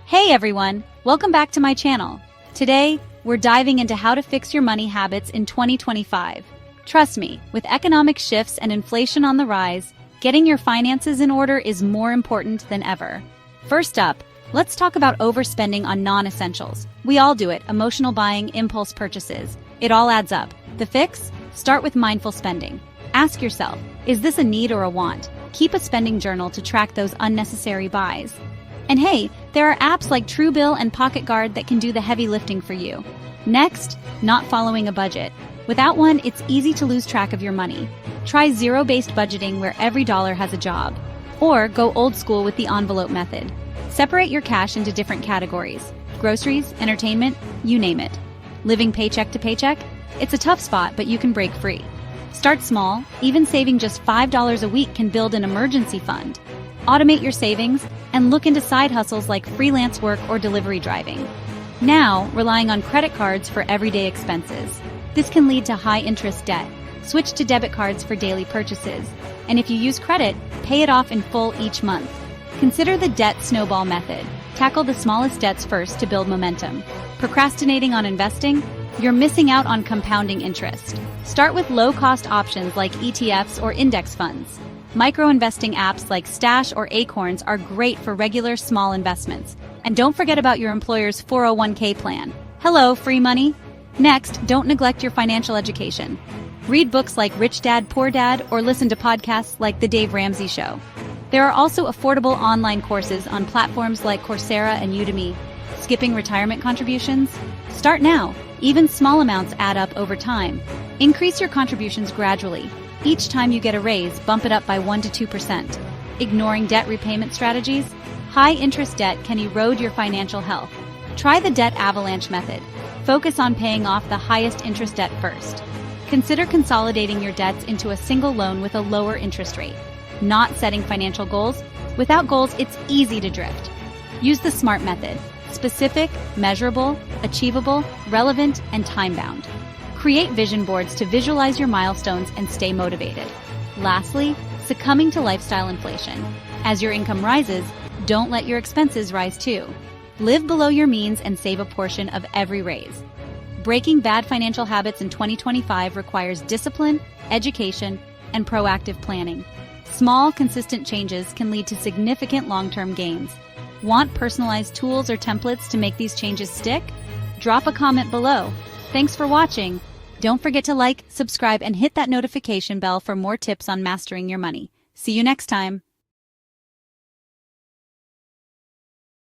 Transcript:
Hey everyone, welcome back to my channel. Today, we're diving into how to fix your money habits in 2025. Trust me, with economic shifts and inflation on the rise, getting your finances in order is more important than ever. First up, let's talk about overspending on non-essentials. We all do it, emotional buying, impulse purchases. It all adds up. The fix? Start with mindful spending. Ask yourself, is this a need or a want? Keep a spending journal to track those unnecessary buys. And hey, there are apps like Truebill and Pocket Guard that can do the heavy lifting for you. Next, not following a budget. Without one, it's easy to lose track of your money. Try zero-based budgeting where every dollar has a job. Or go old school with the envelope method. Separate your cash into different categories. Groceries, entertainment, you name it. Living paycheck to paycheck? It's a tough spot, but you can break free. Start small. Even saving just $5 a week can build an emergency fund. Automate your savings and look into side hustles like freelance work or delivery driving. Now, relying on credit cards for everyday expenses. This can lead to high-interest debt. Switch to debit cards for daily purchases. And if you use credit, pay it off in full each month. Consider the debt snowball method. Tackle the smallest debts first to build momentum. Procrastinating on investing? You're missing out on compounding interest. Start with low-cost options like ETFs or index funds. Micro-investing apps like Stash or Acorns are great for regular small investments. And don't forget about your employer's 401k plan. Hello, free money! Next, don't neglect your financial education. Read books like Rich Dad, Poor Dad, or listen to podcasts like The Dave Ramsey Show. There are also affordable online courses on platforms like Coursera and Udemy. Skipping retirement contributions? Start now. Even small amounts add up over time. Increase your contributions gradually. Each time you get a raise, bump it up by 1 to 2%. Ignoring debt repayment strategies? High-interest debt can erode your financial health. Try the debt avalanche method. Focus on paying off the highest interest debt first. Consider consolidating your debts into a single loan with a lower interest rate. Not setting financial goals? Without goals, it's easy to drift. Use the SMART method. Specific, measurable, achievable, relevant, and time-bound. Create vision boards to visualize your milestones and stay motivated. Lastly, succumbing to lifestyle inflation. As your income rises, don't let your expenses rise too. Live below your means and save a portion of every raise. Breaking bad financial habits in 2025 requires discipline, education, and proactive planning. Small, consistent changes can lead to significant long-term gains. Want personalized tools or templates to make these changes stick? Drop a comment below. Thanks for watching. Don't forget to like, subscribe, and hit that notification bell for more tips on mastering your money. See you next time.